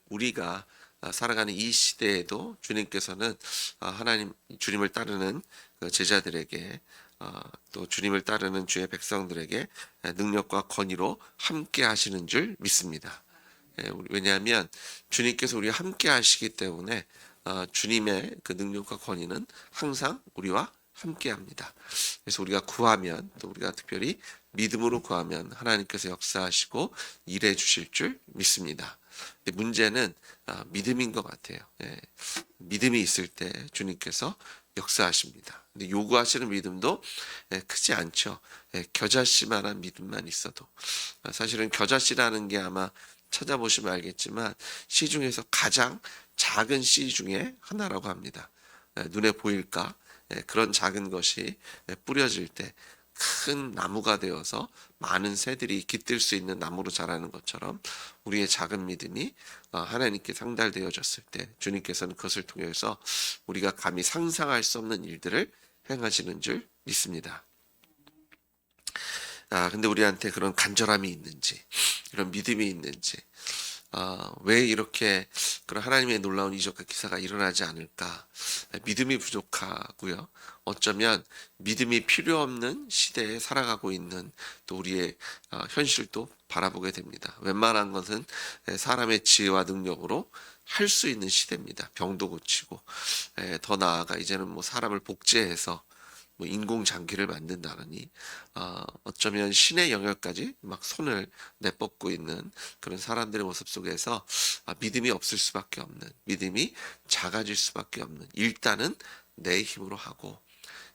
우리가 살아가는 이 시대에도 주님께서는 하나님 주님을 따르는 그 제자들에게 또 주님을 따르는 주의 백성들에게 능력과 권위로 함께 하시는 줄 믿습니다. 왜냐하면 주님께서 우리와 함께 하시기 때문에 주님의 그 능력과 권위는 항상 우리와 함께 합니다. 그래서 우리가 구하면, 또 우리가 특별히 믿음으로 구하면 하나님께서 역사하시고 일해 주실 줄 믿습니다. 근데 문제는 믿음인 것 같아요. 믿음이 있을 때 주님께서 역사하십니다. 근데 요구하시는 믿음도 크지 않죠. 겨자씨만한 믿음만 있어도. 사실은 겨자씨라는 게 아마 찾아보시면 알겠지만 씨 중에서 가장 작은 씨 중에 하나라고 합니다. 눈에 보일까? 그런 작은 것이 뿌려질 때 큰 나무가 되어서 많은 새들이 깃들 수 있는 나무로 자라는 것처럼 우리의 작은 믿음이 하나님께 상달되어졌을 때 주님께서는 그것을 통해서 우리가 감히 상상할 수 없는 일들을 행하시는 줄 믿습니다. 근데 우리한테 그런 간절함이 있는지, 이런 믿음이 있는지, 왜 이렇게 그런 하나님의 놀라운 이적과 기사가 일어나지 않을까? 믿음이 부족하고요. 어쩌면 믿음이 필요 없는 시대에 살아가고 있는 또 우리의 현실도 바라보게 됩니다. 웬만한 것은 사람의 지혜와 능력으로 할 수 있는 시대입니다. 병도 고치고, 더 나아가 이제는 뭐 사람을 복제해서 뭐 인공장기를 만든다느니 어쩌면 신의 영역까지 막 손을 내뻗고 있는 그런 사람들의 모습 속에서 믿음이 없을 수밖에 없는, 믿음이 작아질 수밖에 없는, 일단은 내 힘으로 하고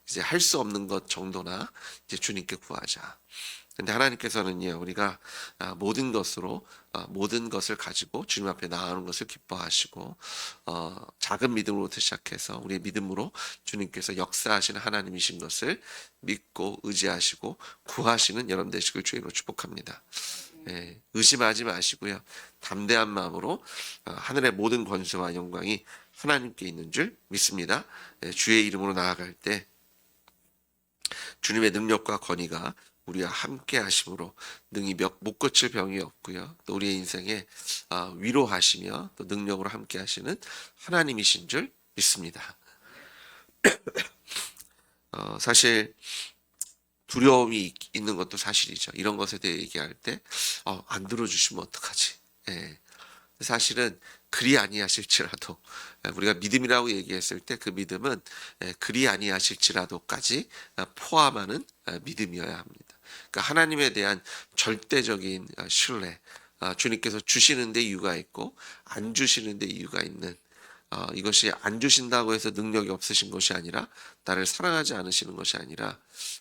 이제 할 수 없는 것 정도나 이제 주님께 구하자. 근데 하나님께서는요, 우리가 모든 것으로 모든 것을 가지고 주님 앞에 나아가는 것을 기뻐하시고 작은 믿음으로부터 시작해서 우리의 믿음으로 주님께서 역사하시는 하나님이신 것을 믿고 의지하시고 구하시는 여러분 되시길 주님으로 축복합니다. 의심하지 마시고요, 담대한 마음으로 하늘의 모든 권세와 영광이 하나님께 있는 줄 믿습니다. 주의 이름으로 나아갈 때 주님의 능력과 권위가 우리와 함께 하심으로 능히 못 고칠 병이 없고요. 또 우리의 인생에 위로하시며 또 능력으로 함께 하시는 하나님이신 줄 믿습니다. 사실 두려움이 있는 것도 사실이죠. 이런 것에 대해 얘기할 때 안 들어주시면 어떡하지? 사실은 그리 아니하실지라도, 우리가 믿음이라고 얘기했을 때 그 믿음은 그리 아니하실지라도까지 포함하는 믿음이어야 합니다. 그러니까 하나님에 대한 절대적인 신뢰, 주님께서 주시는 데 이유가 있고 안 주시는 데 이유가 있는, 이것이 안 주신다고 해서 능력이 없으신 것이 아니라, 나를 사랑하지 않으시는 것이 아니라,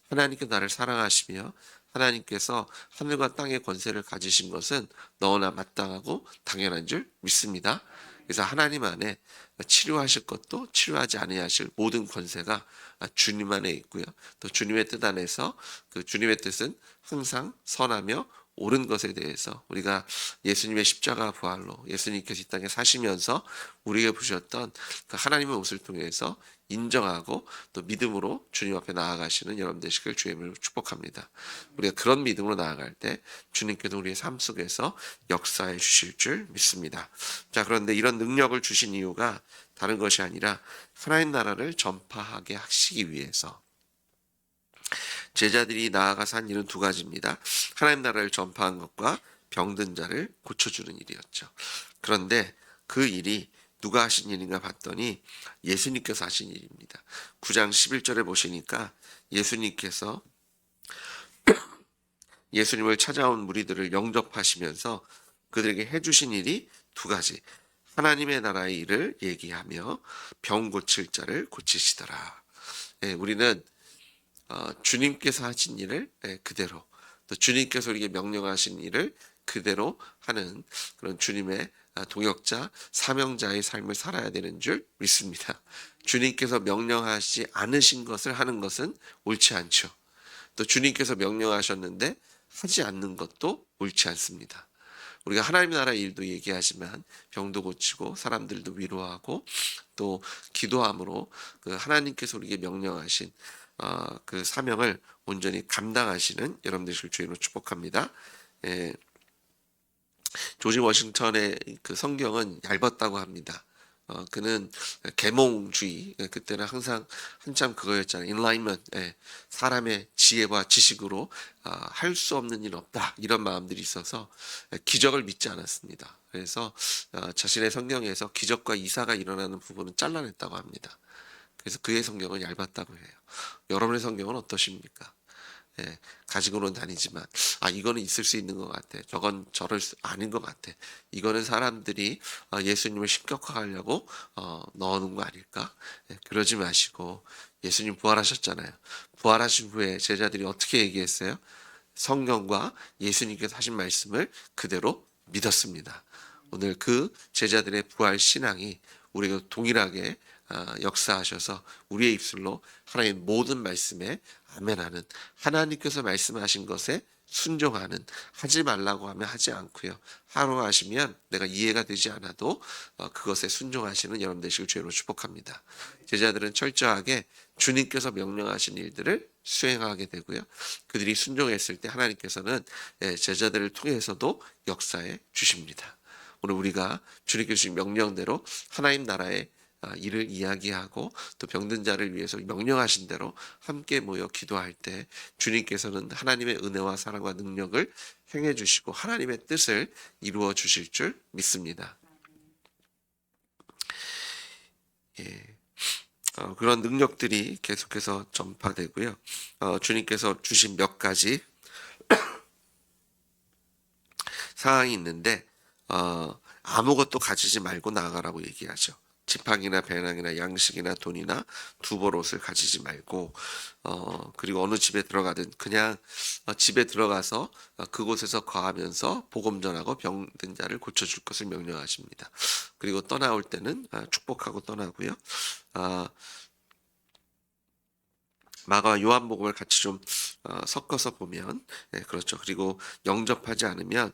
하나님께 나를 사랑하시며 하나님께서 하늘과 땅의 권세를 가지신 것은 너무나 마땅하고 당연한 줄 믿습니다. 그래서 하나님 안에 치료하실 것도 치료하지 아니하실 모든 권세가 주님 안에 있고요. 또 주님의 뜻 안에서 그 주님의 뜻은 항상 선하며 옳은 것에 대해서 우리가 예수님의 십자가 부활로 예수님께서 이 땅에 사시면서 우리에게 부셨던 그 하나님의 옷을 통해서 인정하고 또 믿음으로 주님 앞에 나아가시는 여러분 되시길 주의 이름으로 축복합니다. 우리가 그런 믿음으로 나아갈 때 주님께서 우리의 삶 속에서 역사해 주실 줄 믿습니다. 자, 그런데 이런 능력을 주신 이유가 다른 것이 아니라 하나님 나라를 전파하게 하시기 위해서, 제자들이 나아가서 한 일은 두 가지입니다. 하나님 나라를 전파한 것과 병든 자를 고쳐주는 일이었죠. 그런데 그 일이 누가 하신 일인가 봤더니 예수님께서 하신 일입니다. 9장 11절에 보시니까 예수님께서 예수님을 찾아온 무리들을 영접하시면서 그들에게 해주신 일이 두 가지, 하나님의 나라의 일을 얘기하며 병 고칠 자를 고치시더라. 우리는 주님께서 하신 일을 그대로, 또 주님께서 우리에게 명령하신 일을 그대로 하는 그런 주님의 동역자, 사명자의 삶을 살아야 되는 줄 믿습니다. 주님께서 명령하시지 않으신 것을 하는 것은 옳지 않죠. 또 주님께서 명령하셨는데 하지 않는 것도 옳지 않습니다. 우리가 하나님 나라 일도 얘기하지만 병도 고치고 사람들도 위로하고 또 기도함으로 그 하나님께서 우리에게 명령하신 그 사명을 온전히 감당하시는 여러분들 주님으로 축복합니다. 좀 조지 워싱턴의 그 성경은 얇았다고 합니다. 그는 계몽주의, 그때는 항상 한참 그거였잖아요. 인라인먼트, 사람의 지혜와 지식으로 할 수 없는 일 없다, 이런 마음들이 있어서 기적을 믿지 않았습니다. 그래서 자신의 성경에서 기적과 이사가 일어나는 부분은 잘라냈다고 합니다. 그래서 그의 성경은 얇았다고 해요. 여러분의 성경은 어떠십니까? 가지고는 다니지만 이거는 있을 수 있는 것 같아, 저건 저럴 수 아닌 것 같아, 이거는 사람들이 예수님을 신격화하려고 넣어놓은 거 아닐까? 그러지 마시고, 예수님 부활하셨잖아요. 부활하신 후에 제자들이 어떻게 얘기했어요? 성경과 예수님께서 하신 말씀을 그대로 믿었습니다. 오늘 그 제자들의 부활 신앙이 우리가 동일하게 역사하셔서 우리의 입술로 하나님의 모든 말씀에 아멘하는, 하나님께서 말씀하신 것에 순종하는, 하지 말라고 하면 하지 않고요, 하라고 하시면 내가 이해가 되지 않아도 그것에 순종하시는 여러분 되시길 주로 축복합니다. 제자들은 철저하게 주님께서 명령하신 일들을 수행하게 되고요, 그들이 순종했을 때 하나님께서는 제자들을 통해서도 역사해 주십니다. 오늘 우리가 주님께서 주신 명령대로 하나님 나라의 일을 이야기하고 또 병든 자를 위해서 명령하신 대로 함께 모여 기도할 때 주님께서는 하나님의 은혜와 사랑과 능력을 행해 주시고 하나님의 뜻을 이루어 주실 줄 믿습니다. 그런 능력들이 계속해서 전파되고요. 주님께서 주신 몇 가지 사항이 있는데 아무것도 가지지 말고 나아가라고 얘기하죠. 지팡이나 배낭이나 양식이나 돈이나 두벌옷을 가지지 말고, 그리고 어느 집에 들어가든 그냥 집에 들어가서 그곳에서 거하면서 복음 전하고 병든 자를 고쳐줄 것을 명령하십니다. 그리고 떠나올 때는 축복하고 떠나고요. 마가 요한복음을 같이 좀 섞어서 보면, 그렇죠. 그리고 영접하지 않으면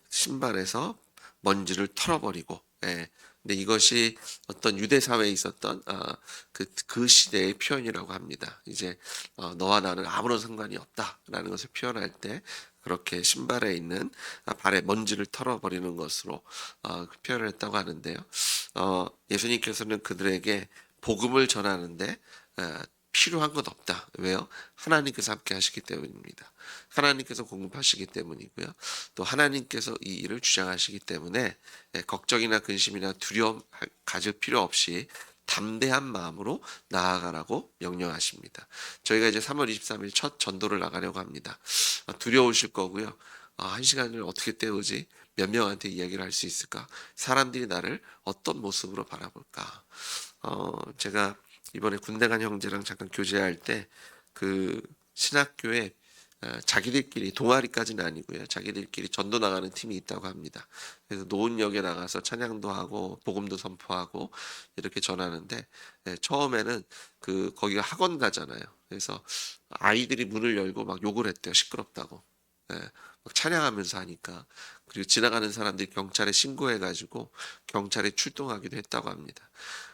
신발에서 먼지를 털어버리고, 근데 이것이 어떤 유대 사회에 있었던 그 시대의 표현이라고 합니다. 이제 너와 나는 아무런 상관이 없다라는 것을 표현할 때 그렇게 신발에 있는 발에 먼지를 털어버리는 것으로 표현을 했다고 하는데요. 예수님께서는 그들에게 복음을 전하는데 필요한 것 없다. 왜요? 하나님께서 함께 하시기 때문입니다. 하나님께서 공급하시기 때문이고요. 또 하나님께서 이 일을 주장하시기 때문에 걱정이나 근심이나 두려움 가질 필요 없이 담대한 마음으로 나아가라고 명령하십니다. 저희가 이제 3월 23일 첫 전도를 나가려고 합니다. 두려우실 거고요. 한 시간을 어떻게 때우지? 몇 명한테 이야기를 할 수 있을까? 사람들이 나를 어떤 모습으로 바라볼까? 제가 이번에 군대 간 형제랑 잠깐 교제할 때 그 신학교에 자기들끼리, 동아리까지는 아니고요, 자기들끼리 전도 나가는 팀이 있다고 합니다. 그래서 노은역에 나가서 찬양도 하고 복음도 선포하고 이렇게 전하는데, 처음에는 거기가 학원 가잖아요. 그래서 아이들이 문을 열고 막 욕을 했대요. 시끄럽다고. 막 찬양하면서 하니까. 그리고 지나가는 사람들이 경찰에 신고해가지고 경찰에 출동하기도 했다고 합니다.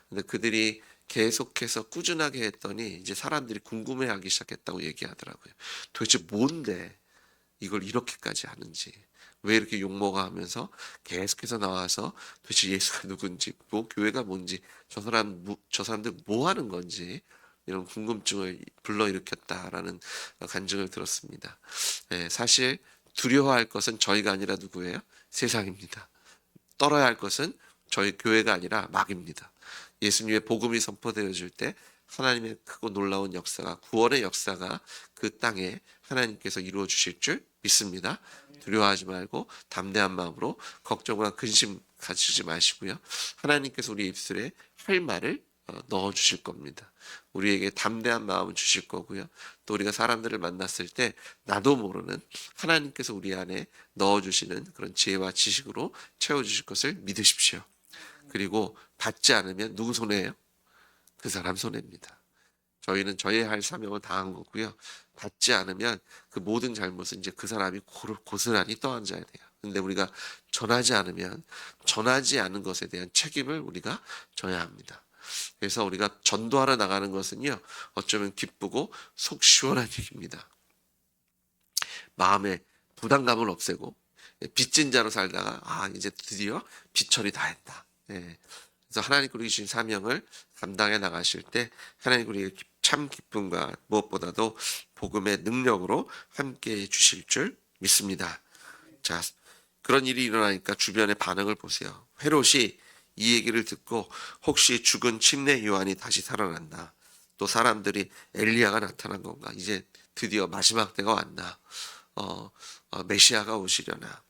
근데 그들이 계속해서 꾸준하게 했더니 이제 사람들이 궁금해하기 시작했다고 얘기하더라고요. 도대체 뭔데 이걸 이렇게까지 하는지, 왜 이렇게 욕먹어 하면서 계속해서 나와서 도대체 예수가 누군지, 뭐 교회가 뭔지, 저 사람들 뭐 하는 건지, 이런 궁금증을 불러일으켰다라는 간증을 들었습니다. 사실 두려워할 것은 저희가 아니라 누구예요? 세상입니다. 떨어야 할 것은 저희 교회가 아니라 마귀입니다. 예수님의 복음이 선포되어질 때 하나님의 크고 놀라운 역사가, 구원의 역사가 그 땅에 하나님께서 이루어 주실 줄 믿습니다. 두려워하지 말고 담대한 마음으로 걱정과 근심 가지지 마시고요, 하나님께서 우리 입술에 할 말을 넣어 주실 겁니다. 우리에게 담대한 마음을 주실 거고요, 또 우리가 사람들을 만났을 때 나도 모르는 하나님께서 우리 안에 넣어 주시는 그런 지혜와 지식으로 채워 주실 것을 믿으십시오. 그리고 받지 않으면 누구 손해예요? 그 사람 손해입니다. 저희는 저희의 할 사명을 다한 거고요. 받지 않으면 그 모든 잘못은 이제 그 사람이 고스란히 떠안아야 돼요. 근데 우리가 전하지 않으면 전하지 않은 것에 대한 책임을 우리가 져야 합니다. 그래서 우리가 전도하러 나가는 것은요, 어쩌면 기쁘고 속 시원한 일입니다. 마음의 부담감을 없애고 빚진 자로 살다가 이제 드디어 빚처리 다 했다. 그래서 하나님께로 주신 사명을 감당해 나가실 때 하나님 우리에게 참 기쁨과 무엇보다도 복음의 능력으로 함께해 주실 줄 믿습니다. 자, 그런 일이 일어나니까 주변의 반응을 보세요. 헤롯이 이 얘기를 듣고 혹시 죽은 침례 요한이 다시 살아난다. 또 사람들이 엘리야가 나타난 건가? 이제 드디어 마지막 때가 왔나? 메시아가 오시려나?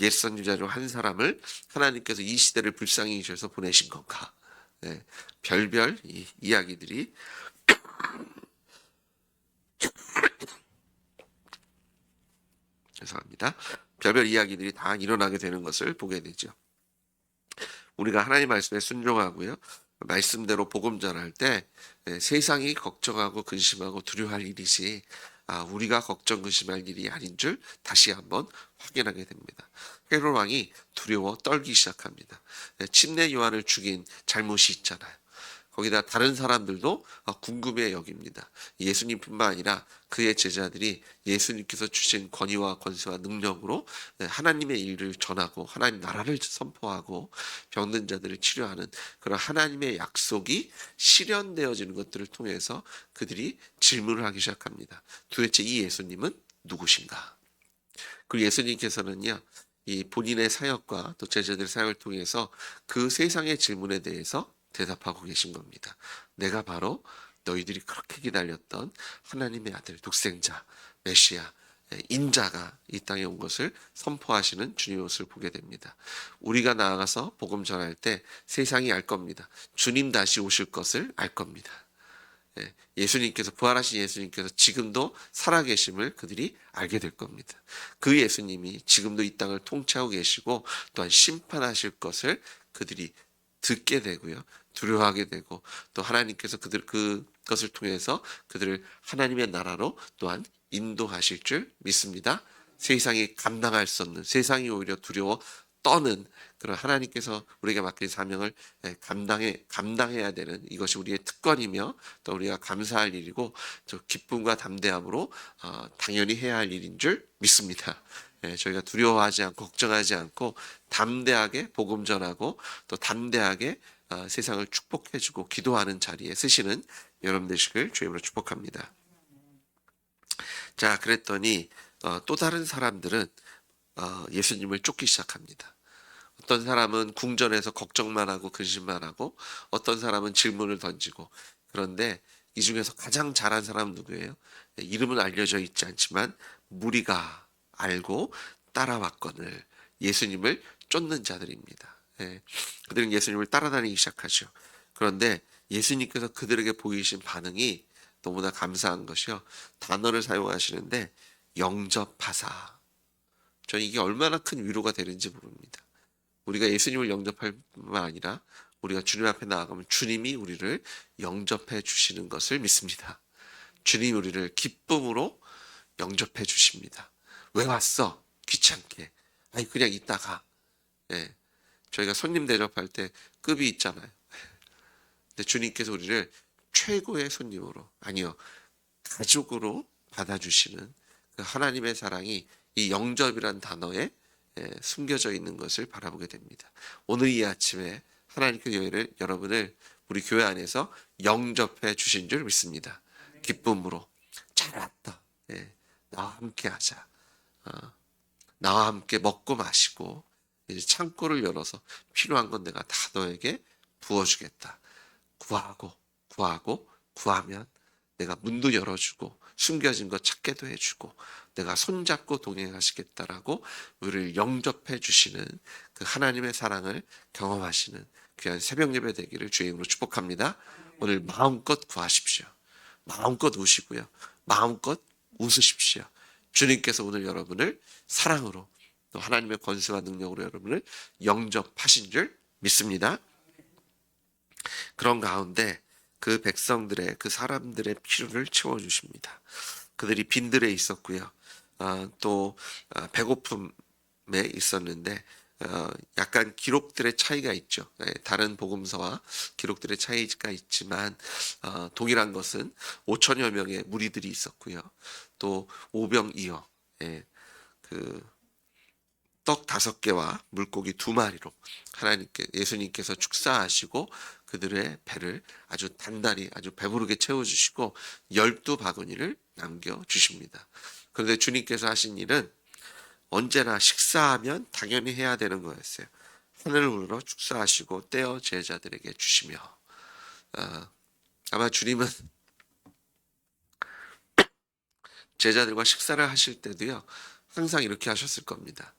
옛 선지자로 한 사람을 하나님께서 이 시대를 불쌍히 여기셔서 보내신 건가? 네, 별별 이야기들이 죄송합니다. 별별 이야기들이 다 일어나게 되는 것을 보게 되죠. 우리가 하나님 말씀에 순종하고요. 말씀대로 복음 전할 때 세상이 걱정하고 근심하고 두려워할 일이지 우리가 걱정 근심할 일이 아닌 줄 다시 한번 확인하게 됩니다. 헤롯 왕이 두려워 떨기 시작합니다. 침례 요한을 죽인 잘못이 있잖아요. 거기다 다른 사람들도 궁금해 여깁니다. 예수님뿐만 아니라 그의 제자들이 예수님께서 주신 권위와 권세와 능력으로 하나님의 일을 전하고 하나님 나라를 선포하고 병든 자들을 치료하는 그런 하나님의 약속이 실현되어지는 것들을 통해서 그들이 질문을 하기 시작합니다. 도대체 이 예수님은 누구신가? 그리고 예수님께서는요, 이 본인의 사역과 또 제자들의 사역을 통해서 그 세상의 질문에 대해서 대답하고 계신 겁니다. 내가 바로 너희들이 그렇게 기다렸던 하나님의 아들, 독생자, 메시아, 인자가 이 땅에 온 것을 선포하시는 주님의 모습을 보게 됩니다. 우리가 나아가서 복음 전할 때 세상이 알 겁니다. 주님 다시 오실 것을 알 겁니다. 예수님께서 부활하신 예수님께서 지금도 살아계심을 그들이 알게 될 겁니다. 그 예수님이 지금도 이 땅을 통치하고 계시고 또한 심판하실 것을 그들이 듣게 되고요. 두려워하게 되고 또 하나님께서 그것을 통해서 그들을 하나님의 나라로 또한 인도하실 줄 믿습니다. 세상이 감당할 수 없는 세상이 오히려 두려워 떠는 그런 하나님께서 우리에게 맡긴 사명을 감당해야 되는 이것이 우리의 특권이며 또 우리가 감사할 일이고 저 기쁨과 담대함으로 당연히 해야 할 일인 줄 믿습니다. 저희가 두려워하지 않고 걱정하지 않고 담대하게 복음 전하고 또 담대하게 세상을 축복해주고 기도하는 자리에 쓰시는 여러분 되시길 주님으로 축복합니다. 자, 그랬더니 또 다른 사람들은 예수님을 쫓기 시작합니다. 어떤 사람은 궁전에서 걱정만 하고 근심만 하고 어떤 사람은 질문을 던지고 그런데 이 중에서 가장 잘한 사람은 누구예요? 이름은 알려져 있지 않지만 무리가 알고 따라왔거늘 예수님을 쫓는 자들입니다. 그들은 예수님을 따라다니기 시작하죠. 그런데 예수님께서 그들에게 보이신 반응이 너무나 감사한 것이요. 단어를 사용하시는데 영접하사. 저는 이게 얼마나 큰 위로가 되는지 모릅니다. 우리가 예수님을 영접할 뿐만 아니라 우리가 주님 앞에 나아가면 주님이 우리를 영접해 주시는 것을 믿습니다. 주님이 우리를 기쁨으로 영접해 주십니다. 왜 왔어? 귀찮게. 아니 그냥 있다가. 저희가 손님 대접할 때 급이 있잖아요. 근데 주님께서 우리를 최고의 손님으로 아니요 가족으로 받아주시는 그 하나님의 사랑이 이 영접이란 단어에 숨겨져 있는 것을 바라보게 됩니다. 오늘 이 아침에 하나님께 여러분을 우리 교회 안에서 영접해 주신 줄 믿습니다. 기쁨으로 잘 왔다. 나와 함께 하자. 나와 함께 먹고 마시고 이제 창고를 열어서 필요한 건 내가 다 너에게 부어주겠다. 구하면 내가 문도 열어주고 숨겨진 것 찾게도 해주고 내가 손잡고 동행하시겠다라고 우리를 영접해 주시는 그 하나님의 사랑을 경험하시는 귀한 새벽 예배 되기를 주의 이름으로 축복합니다. 오늘 마음껏 구하십시오. 마음껏 우시고요. 마음껏 웃으십시오. 주님께서 오늘 여러분을 사랑으로 또 하나님의 권세와 능력으로 여러분을 영접하신 줄 믿습니다. 그런 가운데 그 백성들의 그 사람들의 필요를 채워주십니다. 그들이 빈들에 있었고요. 또 배고픔에 있었는데 약간 기록들의 차이가 있죠. 다른 복음서와 기록들의 차이가 있지만 동일한 것은 5천여 명의 무리들이 있었고요. 또 오병이어 그 떡 5개와 물고기 2마리로 예수님께서 축사하시고 그들의 배를 아주 단단히 아주 배부르게 채워주시고 12바구니를 남겨주십니다. 그런데 주님께서 하신 일은 언제나 식사하면 당연히 해야 되는 거였어요. 하늘을 우러러 축사하시고 떼어 제자들에게 주시며, 아마 주님은 제자들과 식사를 하실 때도요 항상 이렇게 하셨을 겁니다.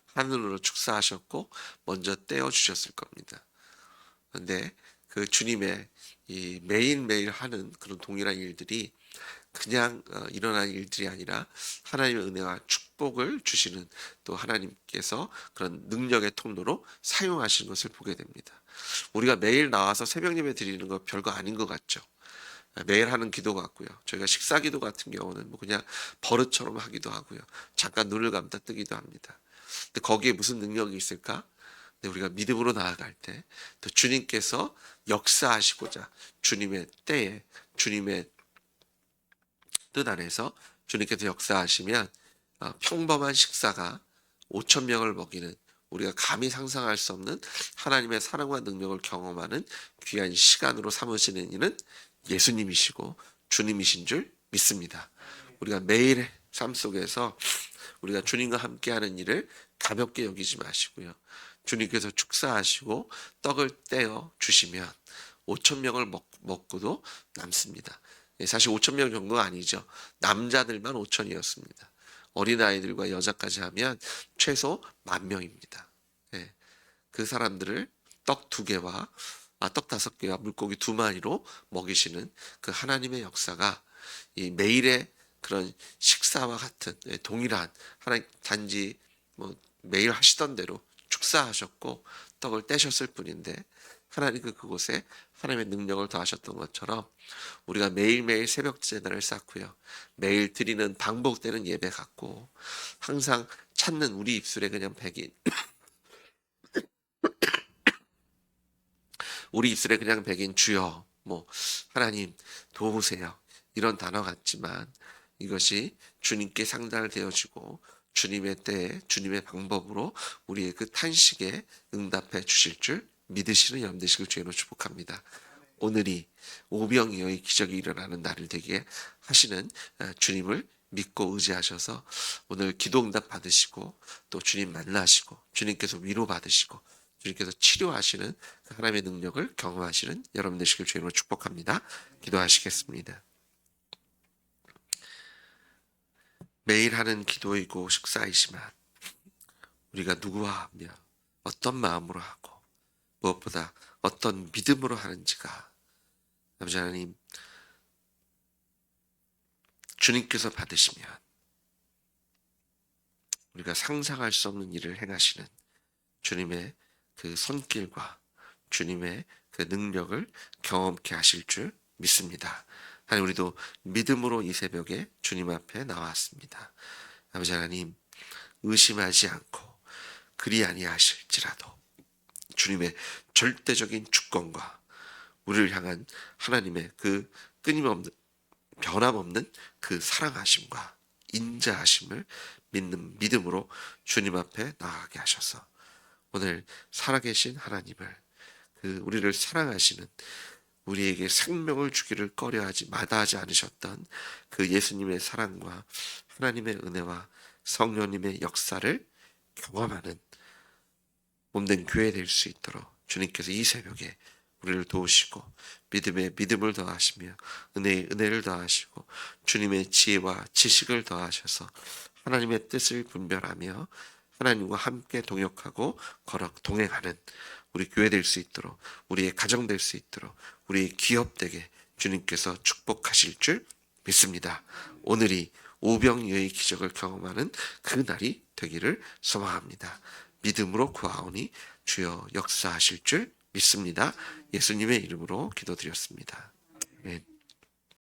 하늘으로 축사하셨고 먼저 떼어 주셨을 겁니다. 그런데 그 주님의 이 매일매일 하는 그런 동일한 일들이 그냥 일어난 일들이 아니라 하나님의 은혜와 축복을 주시는, 또 하나님께서 그런 능력의 통로로 사용하시는 것을 보게 됩니다. 우리가 매일 나와서 새벽 예배 드리는 거 별거 아닌 것 같죠. 매일 하는 기도 같고요. 저희가 식사 기도 같은 경우는 뭐 그냥 버릇처럼 하기도 하고요. 잠깐 눈을 감다 뜨기도 합니다. 근데 거기에 무슨 능력이 있을까? 근데 우리가 믿음으로 나아갈 때 또 주님께서 역사하시고자 주님의 때에 주님의 뜻 안에서 주님께서 역사하시면 평범한 식사가 5천 명을 먹이는, 우리가 감히 상상할 수 없는 하나님의 사랑과 능력을 경험하는 귀한 시간으로 삼으시는 이는 예수님이시고 주님이신 줄 믿습니다. 우리가 매일의 삶 속에서 우리가 주님과 함께하는 일을 가볍게 여기지 마시고요. 주님께서 축사하시고 떡을 떼어 주시면 5천 명을 먹고도 남습니다. 사실 5천 명 정도가 아니죠. 남자들만 5천이었습니다. 어린아이들과 여자까지 하면 최소 10,000명입니다. 그 사람들을 떡 2개와 떡 5개와 물고기 2마리로 먹이시는 그 하나님의 역사가 이 매일의 그런 식사와 같은 동일한, 하나님 단지 뭐 매일 하시던 대로 축사하셨고 떡을 떼셨을 뿐인데 하나님 그곳에 하나님의 능력을 더하셨던 것처럼 우리가 매일매일 새벽 제단을 쌓고요. 매일 드리는 반복되는 예배 갖고 항상 찾는 우리 입술에 그냥 백인 우리 입술에 그냥 백인 주여, 뭐 하나님 도우세요, 이런 단어 같지만 이것이 주님께 상달되어지고 주님의 때에 주님의 방법으로 우리의 그 탄식에 응답해 주실 줄 믿으시는 여러분 되시길 주의로 축복합니다. 오늘이 오병이어의 기적이 일어나는 날을 되게 하시는 주님을 믿고 의지하셔서 오늘 기도 응답 받으시고 또 주님 만나시고 주님께서 위로 받으시고 주님께서 치료하시는 하나님의 능력을 경험하시는 여러분 되시길 주님으로 축복합니다. 기도하시겠습니다. 매일 하는 기도이고 식사이지만 우리가 누구와 하며 어떤 마음으로 하고 무엇보다 어떤 믿음으로 하는지가 아버지 하나님 주님께서 받으시면 우리가 상상할 수 없는 일을 행하시는 주님의 그 손길과 주님의 그 능력을 경험케 하실 줄 믿습니다. 하나님 우리도 믿음으로 이 새벽에 주님 앞에 나왔습니다. 아버지 하나님 의심하지 않고 그리 아니하실지라도 주님의 절대적인 주권과 우리를 향한 하나님의 그 끊임없는 변함없는 그 사랑하심과 인자하심을 믿는 믿음으로 주님 앞에 나아가게 하셔서 오늘 살아계신 하나님을 그 우리를 사랑하시는 우리에게 생명을 주기를 꺼려하지 마다하지 않으셨던 그 예수님의 사랑과 하나님의 은혜와 성령님의 역사를 경험하는 몸된 교회 될 수 있도록 주님께서 이 새벽에 우리를 도우시고 믿음에 믿음을 더하시며 은혜에 은혜를 더하시고 주님의 지혜와 지식을 더하셔서 하나님의 뜻을 분별하며 하나님과 함께 동역하고 동행하는 우리 교회 될 수 있도록 우리의 가정 될 수 있도록 우리의 기업 되게 주님께서 축복하실 줄 믿습니다. 오늘이 오병이어의 기적을 경험하는 그 날이 되기를 소망합니다. 믿음으로 구하오니 주여 역사하실 줄 믿습니다. 예수님의 이름으로 기도드렸습니다. 아멘.